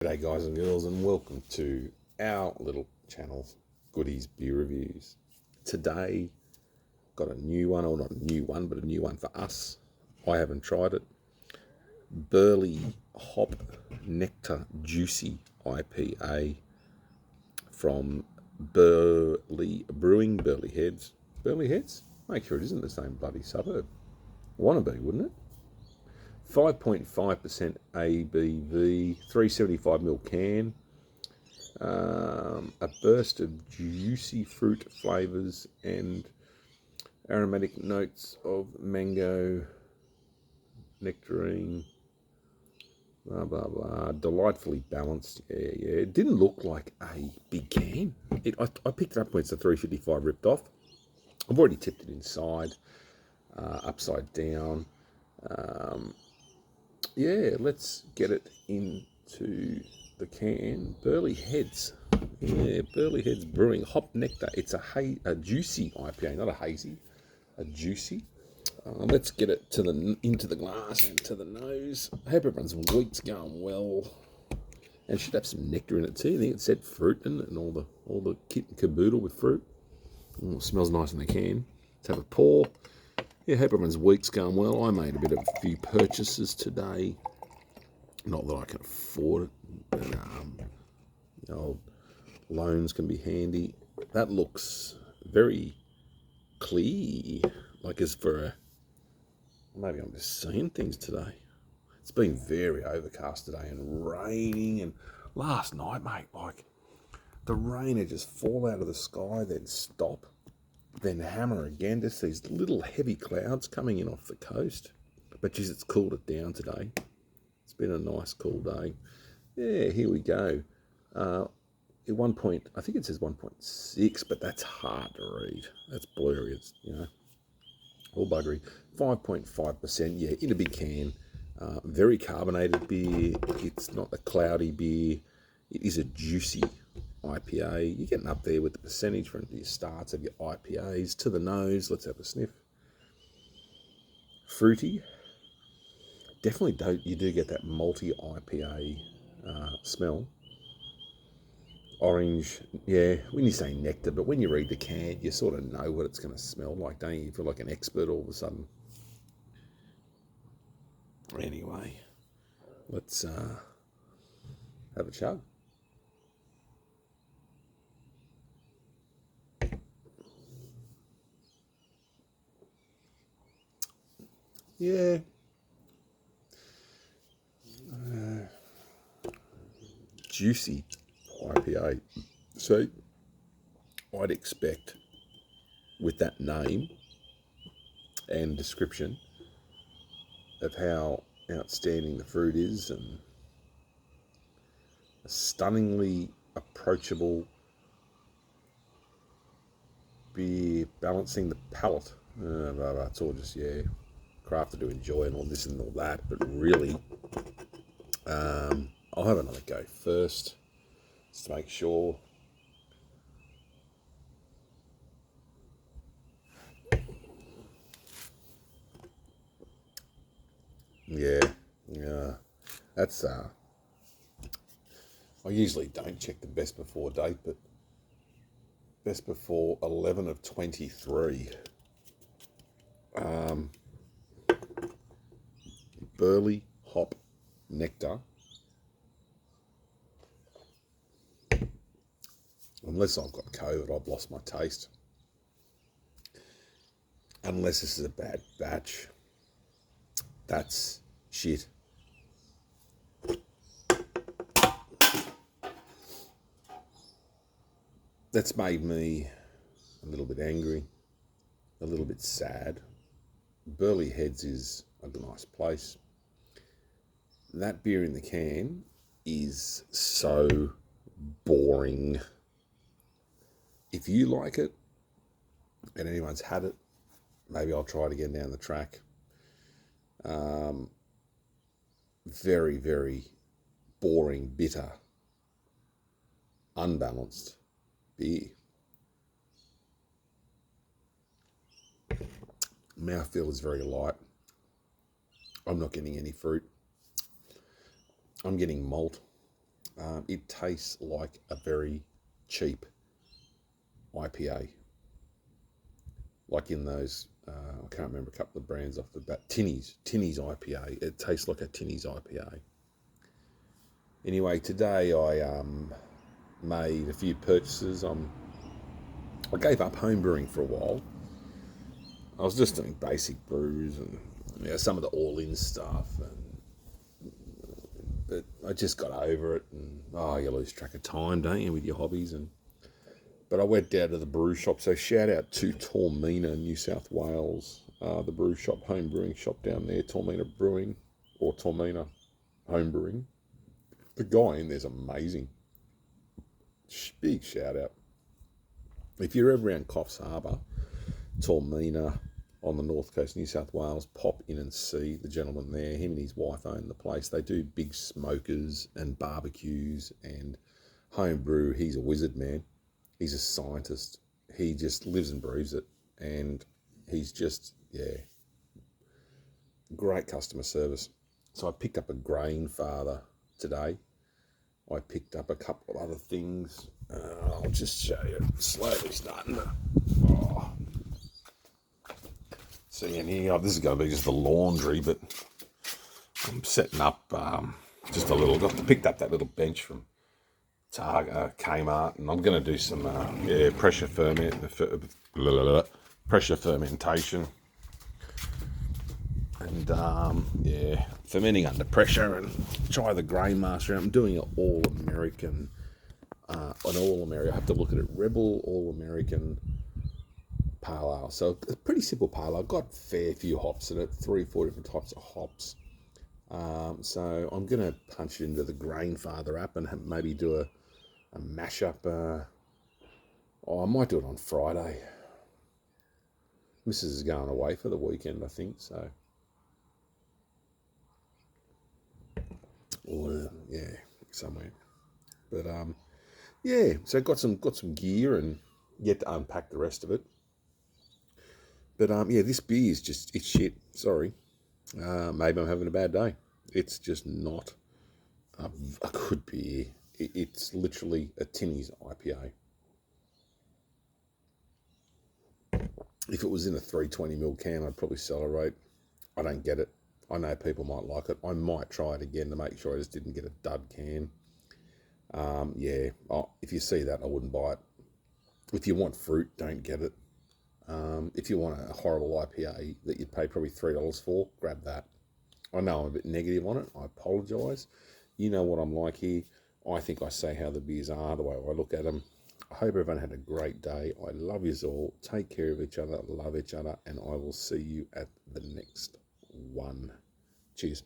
G'day guys and girls, and welcome to our little channel, Goodies Beer Reviews. Today, got a new one, or not a new one, but a new one for us. I haven't tried it. Burleigh Hop Nectar Juicy IPA from Burleigh Brewing, Burleigh Heads. Burleigh Heads? Make sure it isn't the same bloody suburb. Wanna be, wouldn't it? 5.5% ABV, 375ml can, a burst of juicy fruit flavours and aromatic notes of mango, nectarine, blah, blah, blah. Delightfully balanced. Yeah. It didn't look like a big can. I picked it up when it's a 355 ripped off. I've already tipped it inside, upside down. Yeah, let's get it into the can. Burleigh Heads. Yeah, Burleigh Heads Brewing Hop Nectar. It's a juicy IPA, not a hazy, a juicy. Let's get it into the glass and to the nose. I hope everyone's week's going well. And should have some nectar in it too. I think it said fruit in it and all the kit and caboodle with fruit. It smells nice in the can. Let's have a pour. Yeah, hope everyone's week's going well. I made a few purchases today. Not that I can afford it, but loans can be handy. That looks very clear, like as for maybe I'm just seeing things today. It's been very overcast today and raining, and last night, mate, like the rain would just fall out of the sky, then stop, then hammer again. Just these little heavy clouds coming in off the coast. But geez, it's cooled it down today. It's been a nice cool day. Yeah, here we go. At one point, I think it says 1.6, but that's hard to read. That's blurry. It's, all buggery. 5.5%, yeah, in a big can. Very carbonated beer. It's not a cloudy beer. It is a juicy IPA. You're getting up there with the percentage from your starts of your IPAs. To the nose, let's have a sniff. Fruity. Definitely you do get that malty IPA smell. Orange, yeah, when you say nectar, but when you read the can, you sort of know what it's going to smell like, don't you? You feel like an expert all of a sudden. Anyway, let's have a chug. Yeah. Juicy IPA. So I'd expect with that name and description of how outstanding the fruit is and a stunningly approachable beer balancing the palate. It's all just, crafted to enjoy and all this and all that, but really I'll have another go first just to make sure. Yeah, that's I usually don't check the best before date, but best before 11 of 23. Burleigh Hop Nectar. Unless I've got COVID, I've lost my taste. Unless this is a bad batch. That's shit. That's made me a little bit angry, a little bit sad. Burleigh Heads is a nice place. That beer in the can is so boring. If you like it and anyone's had it, maybe I'll try it again down the track. Very, very boring, bitter, unbalanced beer. Mouthfeel is very light. I'm not getting any fruit. I'm getting malt. It tastes like a very cheap IPA. Like in those, I can't remember a couple of brands off the bat. Tinnies IPA. It tastes like a Tinnies IPA. Anyway, today I made a few purchases. I gave up home brewing for a while. I was just doing basic brews and some of the all-in stuff, but I just got over it. And you lose track of time, don't you, with your hobbies? But I went down to the brew shop. So shout out to Toormina, New South Wales, the brew shop, home brewing shop down there, Toormina Brewing or Toormina Home Brewing. The guy in there's amazing. Big shout out. If you're ever around Coffs Harbour, Toormina on the north coast of New South Wales, pop in and see the gentleman there. Him and his wife own the place. They do big smokers and barbecues and home brew. He's a wizard, man. He's a scientist. He just lives and breathes it. And he's just, great customer service. So I picked up a grain father today. I picked up a couple of other things. I'll just show you. Slowly starting to... See in here, this is going to be just the laundry, but I'm setting up just a little... Picked up that little bench from Kmart, and I'm going to do some pressure fermentation, and fermenting under pressure, and try the grain master. I'm doing an all American. I have to look at it. Rebel All American Pale Ale. So a pretty simple pale ale. Got a fair few hops in it, 3 or 4 different types of hops. So I'm going to punch it into the Grain Father app and maybe do a mashup. I might do it on Friday. Mrs. is going away for the weekend, I think. So, or somewhere. But so got some gear and yet to unpack the rest of it. But this beer is it's shit. Sorry. Maybe I'm having a bad day. It's just not a good beer. It's literally a Tinnies IPA. If it was in a 320ml can, I'd probably celebrate. I don't get it. I know people might like it. I might try it again to make sure I just didn't get a dud can. If you see that, I wouldn't buy it. If you want fruit, don't get it. If you want a horrible IPA that you'd pay probably $3 for, grab that. I know I'm a bit negative on it. I apologise. You know what I'm like here. I think I say how the beers are, the way I look at them. I hope everyone had a great day. I love you all. Take care of each other. Love each other. And I will see you at the next one. Cheers.